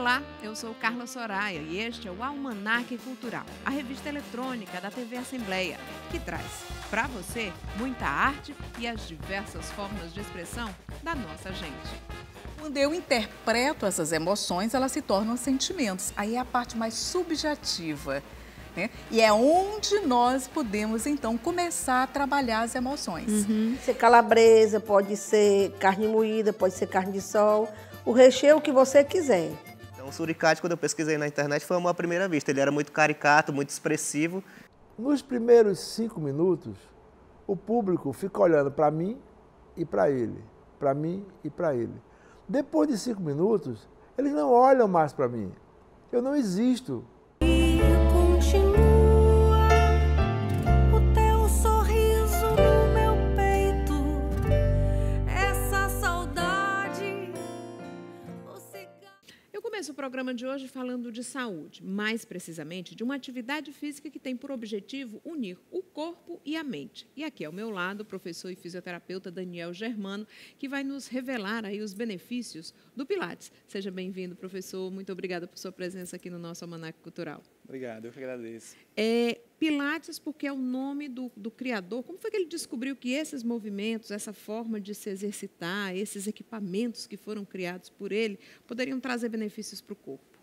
Olá, eu sou Carla Soraya e este é o Almanaque Cultural, a revista eletrônica da TV Assembleia, que traz para você muita arte e as diversas formas de expressão da nossa gente. Quando eu interpreto essas emoções, elas se tornam sentimentos. Aí é a parte mais subjetiva, né? E é onde nós podemos, então, começar a trabalhar as emoções. Pode ser calabresa, pode ser carne moída, pode ser carne de sol. O recheio que você quiser. Então, o suricate, quando eu pesquisei na internet, foi uma primeira vista. Ele era muito caricato, muito expressivo. Nos primeiros 5 minutos, o público fica olhando para mim e para ele, para mim e para ele. Depois de 5 minutos, eles não olham mais para mim. Eu não existo. Começo o programa de hoje falando de saúde, mais precisamente de uma atividade física que tem por objetivo unir o corpo e a mente. E aqui ao meu lado, o professor e fisioterapeuta Daniel Germano, que vai nos revelar aí os benefícios do Pilates. Seja bem-vindo, professor. Muito obrigada por sua presença aqui no nosso Almanaque Cultural. Obrigado, eu que agradeço. Pilates, porque é o nome do criador. Como foi que ele descobriu que esses movimentos, essa forma de se exercitar, esses equipamentos que foram criados por ele, poderiam trazer benefícios para o corpo?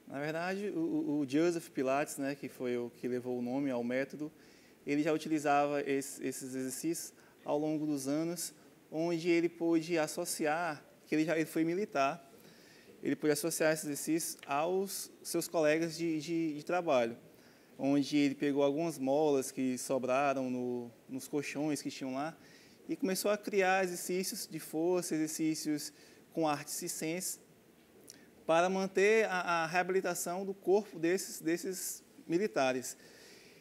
Na verdade, o Joseph Pilates, né, que foi o que levou o nome ao método, ele já utilizava esses exercícios ao longo dos anos, onde ele pôde associar, que ele foi militar, ele pôde associar esses exercícios aos seus colegas de trabalho, onde ele pegou algumas molas que sobraram nos colchões que tinham lá e começou a criar exercícios de força, exercícios com artes circenses para manter a reabilitação do corpo desses militares.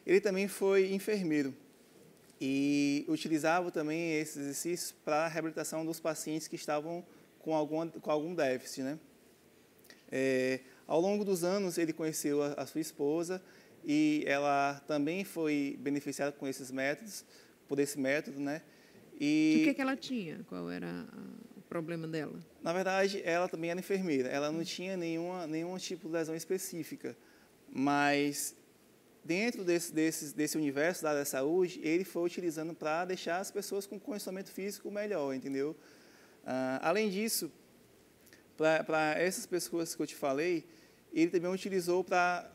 Ele também foi enfermeiro e utilizava também esses exercícios para a reabilitação dos pacientes que estavam com algum déficit, né? Ao longo dos anos, ele conheceu a sua esposa e ela também foi beneficiada com esses métodos, por esse método, né? E o que ela tinha? Qual era o problema dela? Na verdade, ela também era enfermeira. Ela não tinha nenhum tipo de lesão específica, mas dentro desse universo da área da saúde, ele foi utilizando para deixar as pessoas com condicionamento físico melhor, entendeu? Além disso, para essas pessoas que eu te falei, ele também utilizou para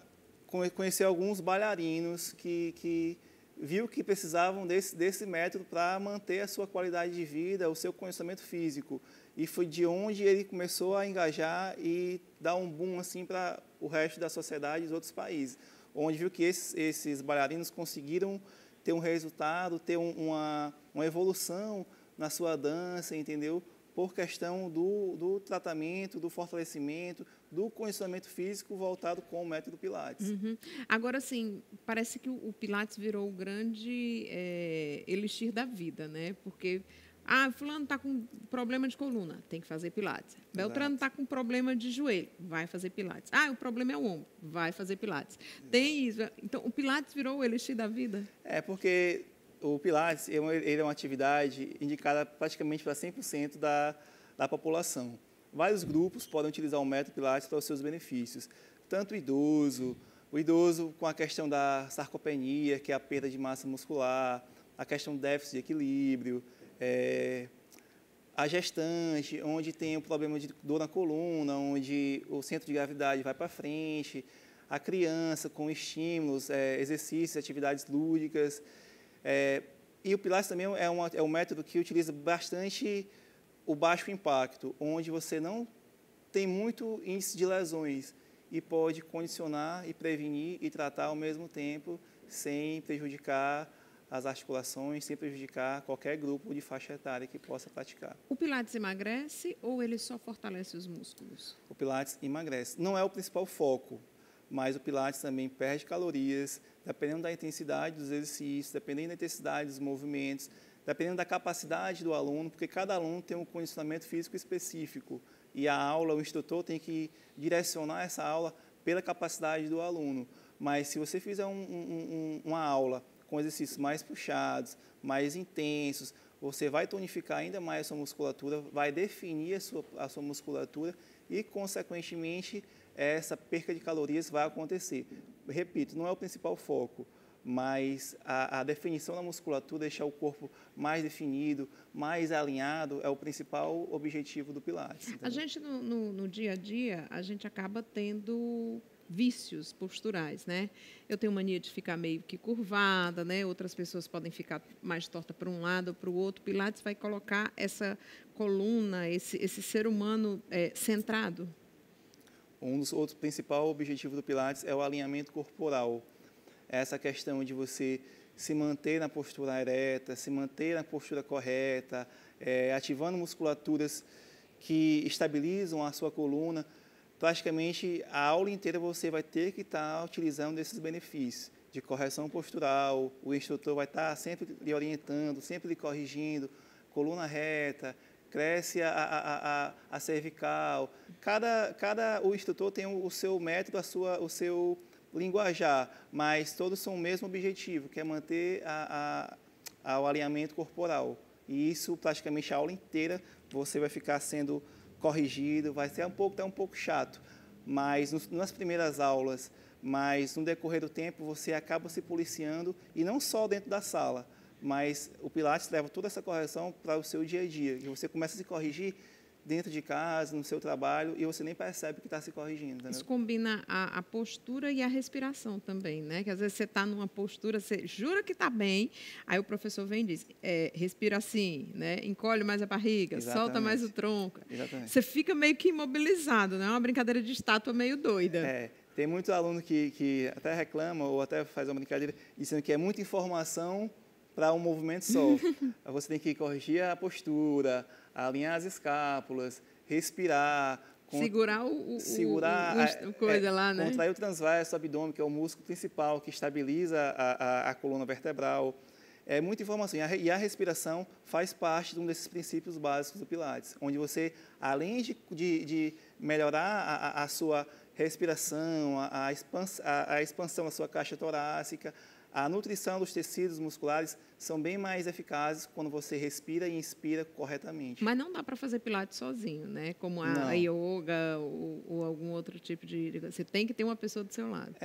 conhecer alguns bailarinos que viu que precisavam desse método para manter a sua qualidade de vida, o seu condicionamento físico. E foi de onde ele começou a engajar e dar um boom assim, para o resto da sociedade e dos outros países, onde viu que esses bailarinos conseguiram ter um resultado, ter uma evolução na sua dança, entendeu? Por questão do tratamento, do fortalecimento, do condicionamento físico voltado com o método Pilates. Agora, sim, parece que o Pilates virou o grande elixir da vida, né? Porque, fulano está com problema de coluna, tem que fazer Pilates. Beltrano está com problema de joelho, vai fazer Pilates. O problema é o ombro, vai fazer Pilates. Tem isso. Então, o Pilates virou o elixir da vida? Porque o Pilates ele é uma atividade indicada praticamente para 100% da população. Vários grupos podem utilizar o método Pilates para os seus benefícios. Tanto o idoso com a questão da sarcopenia, que é a perda de massa muscular, a questão do déficit de equilíbrio, a gestante, onde tem o problema de dor na coluna, onde o centro de gravidade vai para frente, a criança com estímulos, exercícios, atividades lúdicas. E o Pilates também é um método que utiliza bastante o baixo impacto, onde você não tem muito índice de lesões e pode condicionar e prevenir e tratar ao mesmo tempo, sem prejudicar as articulações, sem prejudicar qualquer grupo de faixa etária que possa praticar. O Pilates emagrece ou ele só fortalece os músculos? O Pilates emagrece. Não é o principal foco, mas o Pilates também perde calorias, dependendo da intensidade dos exercícios, dependendo da intensidade dos movimentos, dependendo da capacidade do aluno, porque cada aluno tem um condicionamento físico específico e a aula, o instrutor tem que direcionar essa aula pela capacidade do aluno. Mas se você fizer uma aula com exercícios mais puxados, mais intensos, você vai tonificar ainda mais a sua musculatura, vai definir a sua musculatura e, consequentemente, essa perca de calorias vai acontecer. Repito, não é o principal foco, mas a definição da musculatura, deixar o corpo mais definido, mais alinhado, é o principal objetivo do Pilates. Entendeu? A gente, no dia a dia, a gente acaba tendo vícios posturais, né? Eu tenho mania de ficar meio que curvada, né? Outras pessoas podem ficar mais torta para um lado ou para o outro. Pilates vai colocar essa coluna, esse ser humano centrado. Um dos outros principais objetivos do Pilates é o alinhamento corporal. Essa questão de você se manter na postura ereta, se manter na postura correta, ativando musculaturas que estabilizam a sua coluna. Praticamente, a aula inteira você vai ter que estar utilizando esses benefícios de correção postural, o instrutor vai estar sempre lhe orientando, sempre lhe corrigindo, coluna reta, cresce a cervical. O instrutor tem o seu método, o seu linguajar, mas todos são o mesmo objetivo, que é manter o alinhamento corporal. E isso, praticamente, a aula inteira, você vai ficar sendo corrigido, vai ser até um pouco chato, mas nas primeiras aulas, mas no decorrer do tempo, você acaba se policiando, e não só dentro da sala, mas o Pilates leva toda essa correção para o seu dia a dia, e você começa a se corrigir dentro de casa, no seu trabalho, e você nem percebe que está se corrigindo. Entendeu? Isso combina a postura e a respiração também, né? Que às vezes você está numa postura, você jura que está bem, aí o professor vem e diz, respira assim, né? Encolhe mais a barriga, Exatamente. solta mais o tronco. Exatamente. Você fica meio que imobilizado, né? É uma brincadeira de estátua meio doida. Tem muito aluno que até reclama ou até faz uma brincadeira dizendo que é muita informação para um movimento só. Você tem que corrigir a postura, alinhar as escápulas, respirar, segurar o coisa lá, né? Contrair o transverso abdômen, que é o músculo principal que estabiliza a coluna vertebral. É muita informação. E a respiração faz parte de um desses princípios básicos do Pilates, onde você, além de melhorar a sua respiração, a expansão da sua caixa torácica, a nutrição dos tecidos musculares são bem mais eficazes quando você respira e inspira corretamente. Mas não dá para fazer Pilates sozinho, né? Como a yoga ou algum outro tipo de... Você tem que ter uma pessoa do seu lado.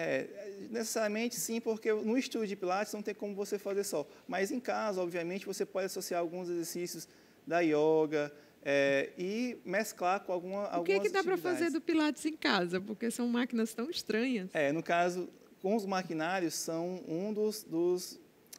Necessariamente sim, porque no estúdio de Pilates não tem como você fazer só. Mas em casa, obviamente, você pode associar alguns exercícios da yoga e mesclar com algumas atividades. O que dá para fazer do Pilates em casa? Porque são máquinas tão estranhas. No caso... Com os maquinários são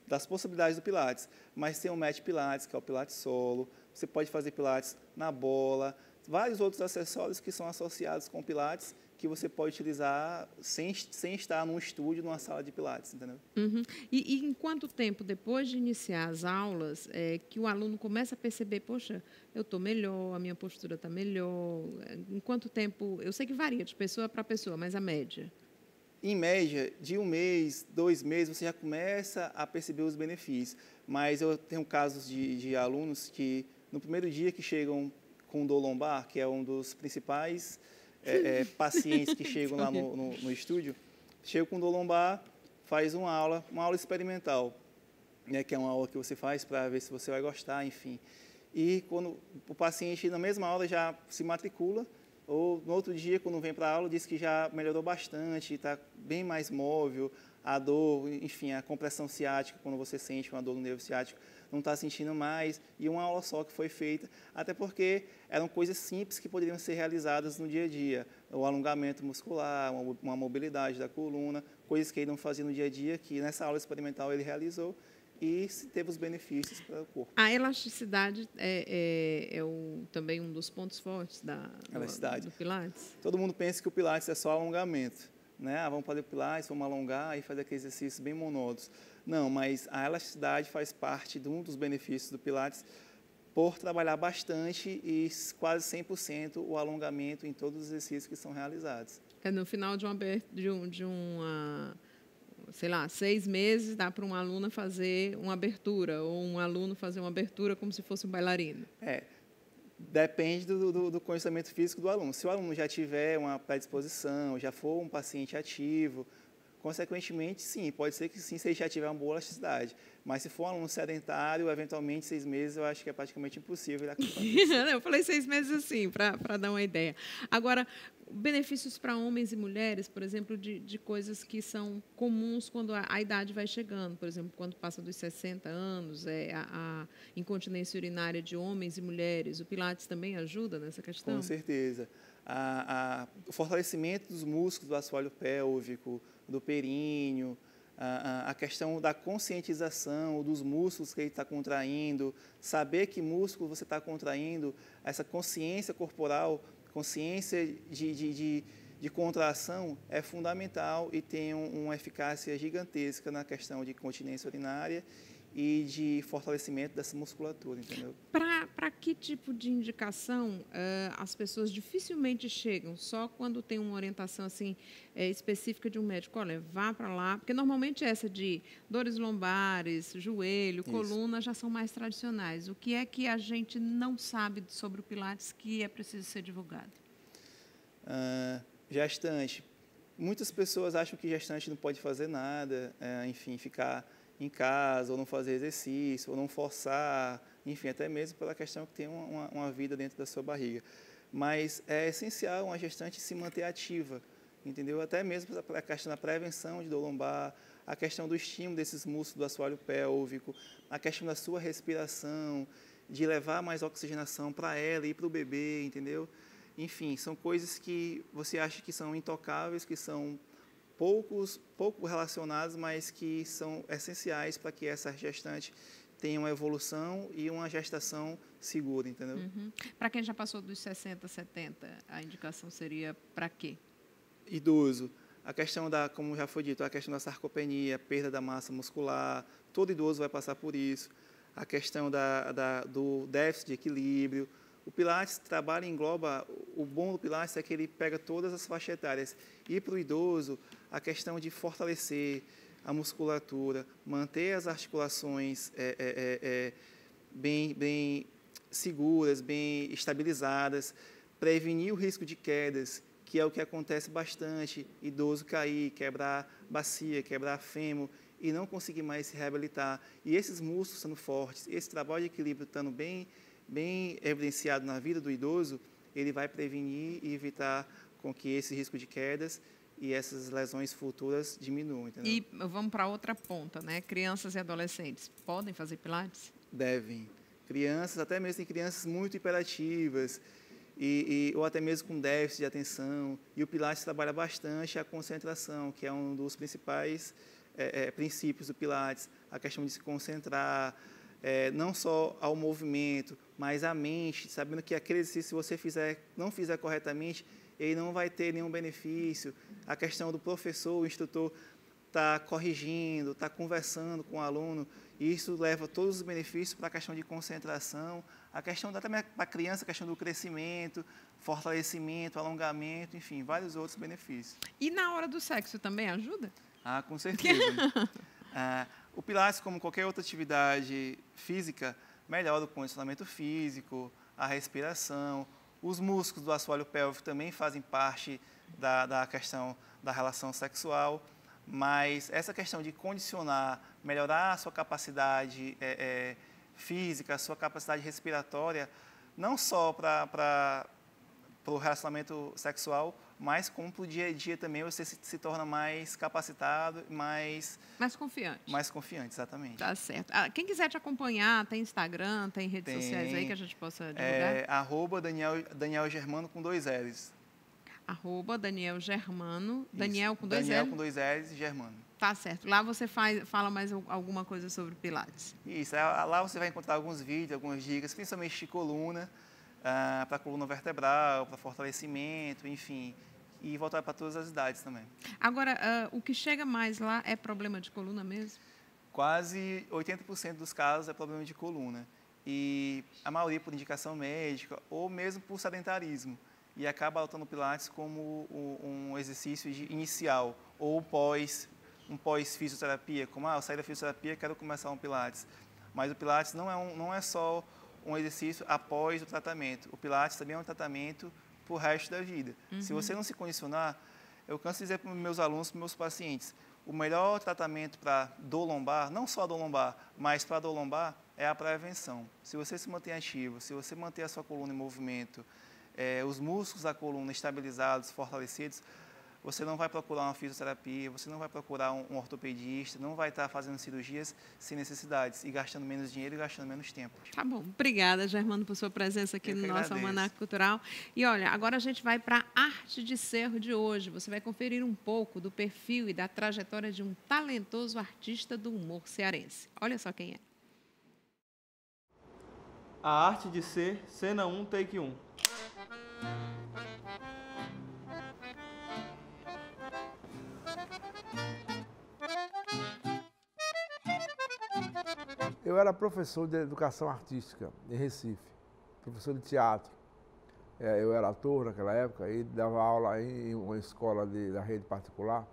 das possibilidades do Pilates, mas tem o Mat Pilates, que é o Pilates solo, você pode fazer Pilates na bola, vários outros acessórios que são associados com Pilates que você pode utilizar sem estar num estúdio, numa sala de Pilates, entendeu? Uhum. E em quanto tempo, depois de iniciar as aulas, que o aluno começa a perceber, poxa, eu estou melhor, a minha postura está melhor, em quanto tempo, eu sei que varia de pessoa para pessoa, mas a média? Em média, de 1 mês, 2 meses, você já começa a perceber os benefícios. Mas eu tenho casos de alunos que, no primeiro dia que chegam com dor lombar, que é um dos principais pacientes que chegam lá no estúdio, chegam com dor lombar, faz uma aula experimental, né, que é uma aula que você faz para ver se você vai gostar, enfim. E quando o paciente, na mesma aula, já se matricula, ou no outro dia, quando vem para a aula, diz que já melhorou bastante, está bem mais móvel, a dor, enfim, a compressão ciática, quando você sente uma dor no nervo ciático, não está sentindo mais, e uma aula só que foi feita, até porque eram coisas simples que poderiam ser realizadas no dia a dia, o alongamento muscular, uma mobilidade da coluna, coisas que ele não fazia no dia a dia, que nessa aula experimental ele realizou, e teve os benefícios para o corpo. A elasticidade também um dos pontos fortes do Pilates? Todo mundo pensa que o Pilates é só alongamento, né? Vamos fazer o Pilates, vamos alongar e fazer aqueles exercícios bem monótonos. Não, mas a elasticidade faz parte de um dos benefícios do Pilates por trabalhar bastante e quase 100% o alongamento em todos os exercícios que são realizados. No final de uma sei lá, 6 meses, dá para um aluno fazer uma abertura, ou um aluno fazer uma abertura como se fosse um bailarino? Depende do conhecimento físico do aluno. Se o aluno já tiver uma predisposição, já for um paciente ativo, Consequentemente, sim, pode ser que sim, se ele já tiver uma boa elasticidade. Mas se for um aluno sedentário, eventualmente 6 meses, eu acho que é praticamente impossível ele acontecer. Eu falei 6 meses assim, para dar uma ideia. Agora, benefícios para homens e mulheres, por exemplo, de coisas que são comuns quando a idade vai chegando. Por exemplo, quando passa dos 60 anos, a incontinência urinária de homens e mulheres. O Pilates também ajuda nessa questão? Com certeza. O fortalecimento dos músculos do assoalho pélvico, do períneo, a questão da conscientização dos músculos que ele está contraindo, saber que músculo você está contraindo, essa consciência corporal, consciência de contração é fundamental e tem uma eficácia gigantesca na questão de continência urinária e de fortalecimento dessa musculatura, entendeu? Para que tipo de indicação as pessoas dificilmente chegam? Só quando tem uma orientação assim, específica de um médico? Olha, vá para lá. Porque normalmente essa de dores lombares, joelho, coluna, já são mais tradicionais. O que é que a gente não sabe sobre o Pilates que é preciso ser divulgado? Gestante. Muitas pessoas acham que gestante não pode fazer nada, enfim, ficar em casa, ou não fazer exercício, ou não forçar, enfim, até mesmo pela questão que tem uma vida dentro da sua barriga. Mas é essencial uma gestante se manter ativa, entendeu? Até mesmo a questão da prevenção de dor lombar, a questão do estímulo desses músculos do assoalho pélvico, a questão da sua respiração, de levar mais oxigenação para ela e para o bebê, entendeu? Enfim, são coisas que você acha que são intocáveis, que são pouco relacionados, mas que são essenciais para que essa gestante tenha uma evolução e uma gestação segura, entendeu? Uhum. Para quem já passou dos 60, 70, a indicação seria para quê? Idoso. A questão como já foi dito, a questão da sarcopenia, perda da massa muscular, todo idoso vai passar por isso. A questão do déficit de equilíbrio. O Pilates trabalha e engloba, o bom do Pilates é que ele pega todas as faixas etárias. E para o idoso, a questão de fortalecer a musculatura, manter as articulações bem seguras, bem estabilizadas, prevenir o risco de quedas, que é o que acontece bastante, idoso cair, quebrar bacia, quebrar fêmur e não conseguir mais se reabilitar. E esses músculos sendo fortes, esse trabalho de equilíbrio estando bem evidenciado na vida do idoso, ele vai prevenir e evitar com que esse risco de quedas e essas lesões futuras diminuam, entendeu? E vamos para outra ponta, né? Crianças e adolescentes podem fazer Pilates? Devem. Crianças, até mesmo tem crianças muito hiperativas ou até mesmo com déficit de atenção. E o Pilates trabalha bastante a concentração, que é um dos principais princípios do Pilates, a questão de se concentrar, não só ao movimento, mas à mente, sabendo que aquele exercício, se você não fizer corretamente, ele não vai ter nenhum benefício. A questão do professor, o instrutor, está corrigindo, está conversando com o aluno, e isso leva todos os benefícios para a questão de concentração, a questão também para a criança, a questão do crescimento, fortalecimento, alongamento, enfim, vários outros benefícios. E na hora do sexo também ajuda? Com certeza. O Pilates, como qualquer outra atividade física, melhora o condicionamento físico, a respiração. Os músculos do assoalho pélvico também fazem parte da questão da relação sexual, mas essa questão de condicionar, melhorar a sua capacidade física, a sua capacidade respiratória, não só para o relacionamento sexual, mas como para o dia a dia também você se torna mais capacitado, mais confiante. Mais confiante, exatamente. Tá certo. Quem quiser te acompanhar, tem Instagram, tem redes sociais aí que a gente possa divulgar? @Daniel Germano com 2 L's. @Daniel Germano, Isso. Daniel com 2 L's? Daniel com 2 L's e Germano. Tá certo. Lá você fala mais alguma coisa sobre Pilates? Isso. Lá você vai encontrar alguns vídeos, algumas dicas, principalmente de coluna, para a coluna vertebral, para fortalecimento, enfim, e voltar para todas as idades também. Agora, o que chega mais lá é problema de coluna mesmo? Quase 80% dos casos é problema de coluna. E a maioria por indicação médica ou mesmo por sedentarismo. E acaba adotando o Pilates como um exercício inicial ou um pós-fisioterapia, como eu saí da fisioterapia, quero começar um Pilates. Mas o Pilates não é só um exercício após o tratamento. O Pilates também é um tratamento para o resto da vida. Uhum. Se você não se condicionar, eu canso de dizer para os meus alunos, para os meus pacientes, o melhor tratamento para dor lombar, não só a dor lombar, mas para a dor lombar, é a prevenção. Se você se manter ativo, se você manter a sua coluna em movimento, os músculos da coluna estabilizados, fortalecidos, você não vai procurar uma fisioterapia, você não vai procurar um ortopedista, não vai estar fazendo cirurgias sem necessidades e gastando menos dinheiro e gastando menos tempo. Tá bom. Obrigada, Germano, por sua presença aqui no nosso agradeço. Almanac Cultural. E olha, agora a gente vai para a arte de cerro de hoje. Você vai conferir um pouco do perfil e da trajetória de um talentoso artista do humor cearense. Olha só quem é. A arte de ser, cena 1, take 1. Eu era professor de educação artística em Recife, professor de teatro. Eu era ator naquela época e dava aula em uma escola da rede particular.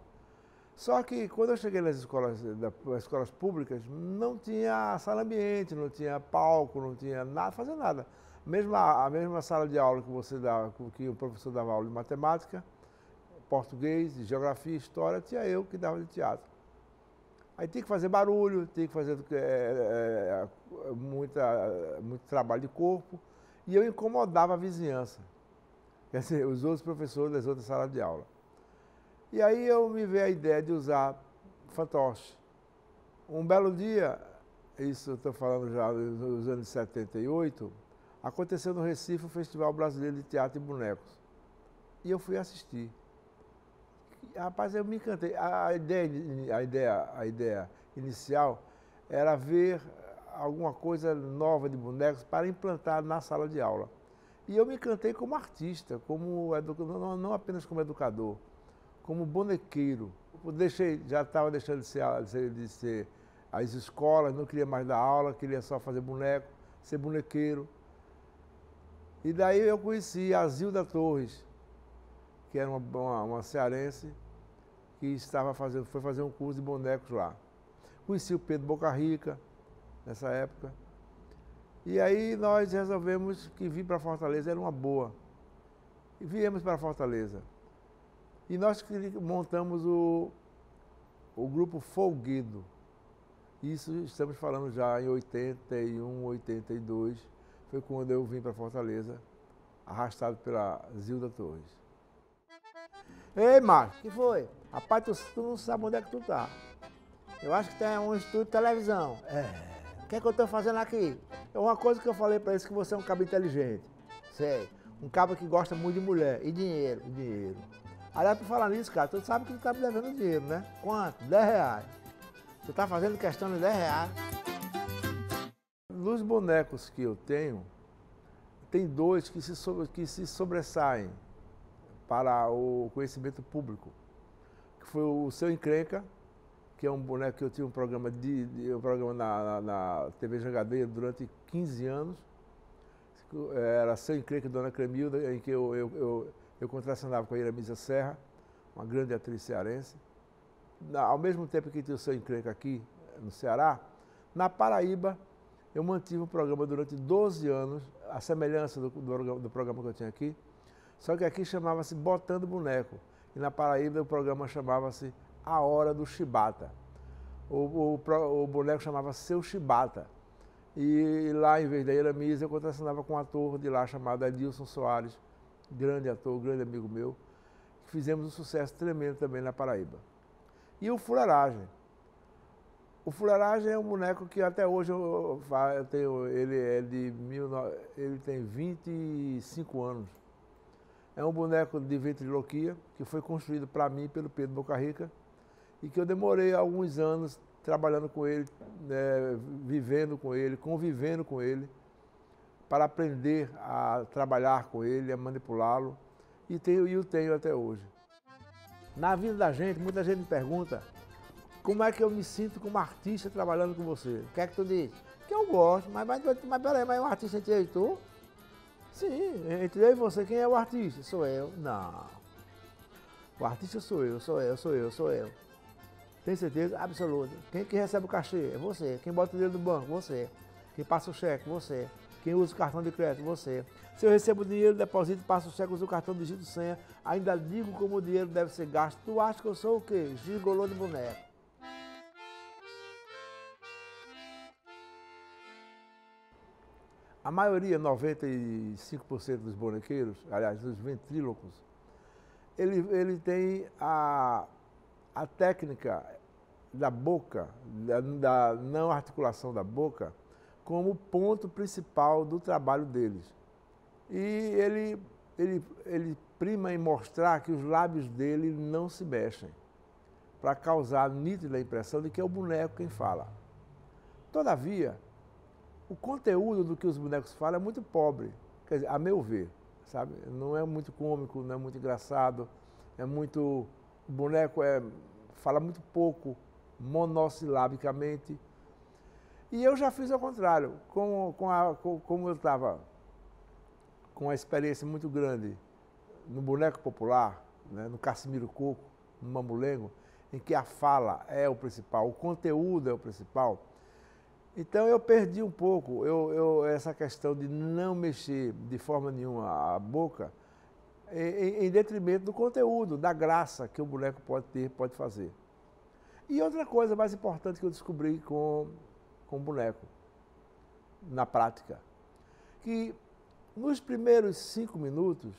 Só que quando eu cheguei nas escolas públicas, não tinha sala ambiente, não tinha palco, não tinha nada, fazer nada. A mesma sala de aula que você dava, que o professor dava aula de matemática, português, de geografia, história, tinha eu que dava de teatro. Aí tinha que fazer barulho, tinha que fazer muito trabalho de corpo, e eu incomodava a vizinhança, quer dizer, os outros professores das outras salas de aula. E aí eu me veio a ideia de usar fantoche. Um belo dia, isso eu estou falando já nos anos 78, aconteceu no Recife o Festival Brasileiro de Teatro e Bonecos. E eu fui assistir. Rapaz, eu me encantei. A ideia inicial era ver alguma coisa nova de bonecos para implantar na sala de aula. E eu me encantei como artista, não apenas como educador, como bonequeiro. Já estava deixando de ser as escolas, não queria mais dar aula, queria só fazer boneco, ser bonequeiro. E daí eu conheci a Zilda Torres, que era uma cearense, que foi fazer um curso de bonecos lá. Conheci o Pedro Boca Rica, nessa época. E aí nós resolvemos que vir para Fortaleza era uma boa. E viemos para Fortaleza. E nós montamos o grupo Folguedo. Isso estamos falando já em 81, 82. Foi quando eu vim para Fortaleza, arrastado pela Zilda Torres. Ei, macho, o que foi? Rapaz, tu não sabe onde é que tu tá. Eu acho que tem um estúdio de televisão. O que é que eu tô fazendo aqui? É uma coisa que eu falei pra eles, que você é um cabo inteligente. Sei. Um cabo que gosta muito de mulher. E dinheiro. Aliás, por falar nisso, cara, tu sabe que tu tá me devendo dinheiro, né? Quanto? R$10. Tu tá fazendo questão de R$10. Nos bonecos que eu tenho, tem dois que se sobressaem para o conhecimento público, que foi o Seu Encrenca, que é um boneco que eu tinha um programa na TV Jangadeira durante 15 anos. Era Seu Encrenca e Dona Cremilda, em que eu contracenava com a Iramisa Serra, uma grande atriz cearense. Ao mesmo tempo que tinha o Seu Encrenca aqui no Ceará, na Paraíba eu mantive um programa durante 12 anos, a semelhança do programa que eu tinha aqui, só que aqui chamava-se Botando Boneco, e na Paraíba o programa chamava-se A Hora do Chibata. O boneco chamava Seu Chibata. E lá, em vez da Iramisa, eu contracenava com um ator de lá chamado Edilson Soares, grande ator, grande amigo meu, que fizemos um sucesso tremendo também na Paraíba. E o Fuleiragem. O Fuleiragem é um boneco que até hoje eu tenho, ele tem 25 anos. É um boneco de ventriloquia que foi construído para mim pelo Pedro Boca Rica e que eu demorei alguns anos trabalhando com ele, vivendo com ele, convivendo com ele, para aprender a trabalhar com ele, a manipulá-lo, e o tenho até hoje. Na vida da gente, muita gente me pergunta como é que eu me sinto como artista trabalhando com você. O que é que tu diz? Que eu gosto, mas peraí, mas é um artista entre eu e tu? Sim, entre eu e você, quem é o artista? Sou eu. Não. O artista sou eu. Tem certeza? Absoluta. Quem que recebe o cachê? É você. Quem bota o dinheiro no banco? Você. Quem passa o cheque? Você. Quem usa o cartão de crédito? Você. Se eu recebo dinheiro, deposito, passo o cheque, uso o cartão, digito senha, ainda digo como o dinheiro deve ser gasto. Tu acha que eu sou o quê? Gigolô de boneco. A maioria, 95% dos bonequeiros, aliás, dos ventrílocos, ele tem a técnica da boca, da não articulação da boca, como ponto principal do trabalho deles. E ele prima em mostrar que os lábios dele não se mexem, para causar a nítida impressão de que é o boneco quem fala. Todavia, o conteúdo do que os bonecos falam é muito pobre, quer dizer, a meu ver, sabe? Não é muito cômico, não é muito engraçado, é muito... O boneco fala muito pouco, monossilabicamente. E eu já fiz ao contrário, como eu estava com uma experiência muito grande no boneco popular, né, no Cassimiro Coco, no Mamulengo, em que a fala é o principal, o conteúdo é o principal. Então eu perdi um pouco essa questão de não mexer de forma nenhuma a boca em detrimento do conteúdo, da graça que o boneco pode ter, pode fazer. E outra coisa mais importante que eu descobri com o boneco, na prática, que nos primeiros 5 minutos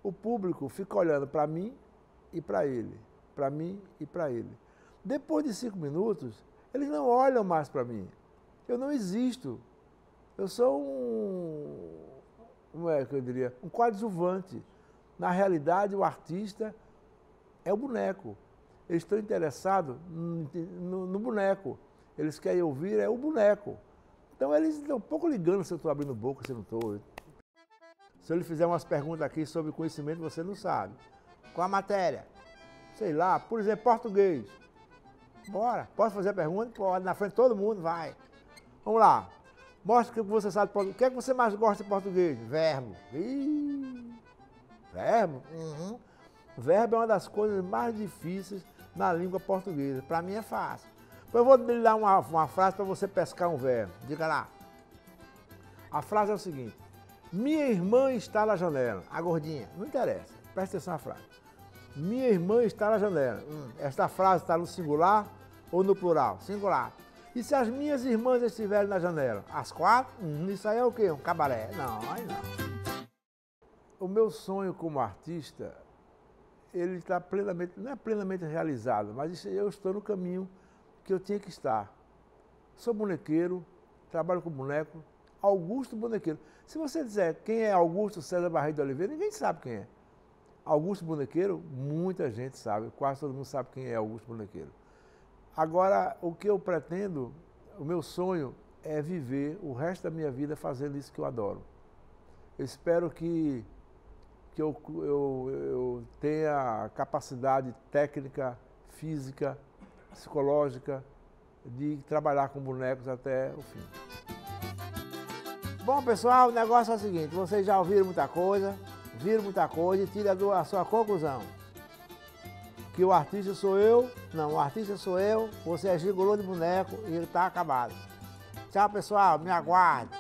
o público fica olhando para mim e para ele, para mim e para ele. Depois de 5 minutos, eles não olham mais para mim. Eu não existo. Eu sou como é que eu diria? Um coadjuvante. Na realidade, o artista é o boneco. Eles estão interessados no boneco. Eles querem ouvir o boneco. Então, eles estão um pouco ligando se eu estou abrindo boca, se eu não estou. Se eu lhe fizer umas perguntas aqui sobre conhecimento, você não sabe. Qual a matéria? Sei lá, por exemplo, português. Bora. Posso fazer a pergunta? Pode. Na frente de todo mundo, vai. Vamos lá. Mostra o que você sabe de português. O que é que você mais gosta de português? Verbo. Verbo? Uhum. Verbo é uma das coisas mais difíceis na língua portuguesa. Para mim é fácil. Eu vou lhe dar uma frase para você pescar um verbo. Diga lá. A frase é o seguinte. Minha irmã está na janela. A gordinha. Não interessa. Presta atenção na frase. Minha irmã está na janela. Esta frase está no singular ou no plural? Singular. E se as minhas irmãs estiverem na janela? As 4? Isso aí é o quê? Um cabaré? Não, aí não. O meu sonho como artista, ele está plenamente, não é plenamente realizado, mas eu estou no caminho que eu tinha que estar. Sou bonequeiro, trabalho com boneco, Augusto Bonequeiro. Se você disser quem é Augusto César Barreto de Oliveira, ninguém sabe quem é. Augusto Bonequeiro, muita gente sabe, quase todo mundo sabe quem é Augusto Bonequeiro. Agora, o que eu pretendo, o meu sonho é viver o resto da minha vida fazendo isso que eu adoro. Eu espero que eu tenha a capacidade técnica, física, psicológica de trabalhar com bonecos até o fim. Bom, pessoal, o negócio é o seguinte, vocês já ouviram muita coisa, viram muita coisa e tiram a sua conclusão. Que o artista sou eu, não, o artista sou eu, você é gigolô de boneco e ele está acabado. Tchau, pessoal, me aguarde.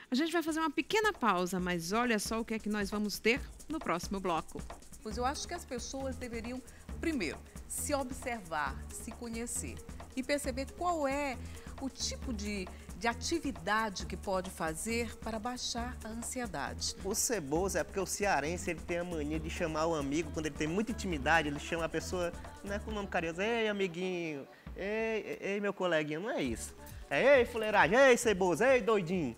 A gente vai fazer uma pequena pausa, mas olha só o que é que nós vamos ter no próximo bloco. Pois eu acho que as pessoas deveriam, primeiro, se observar, se conhecer e perceber qual é o tipo de atividade que pode fazer para baixar a ansiedade. O ceboso é porque o cearense ele tem a mania de chamar o amigo, quando ele tem muita intimidade, ele chama a pessoa, não é com o nome carinhoso, ei amiguinho, ei meu coleguinha, não é isso. É ei fuleiragem, ei ceboso, ei doidinho.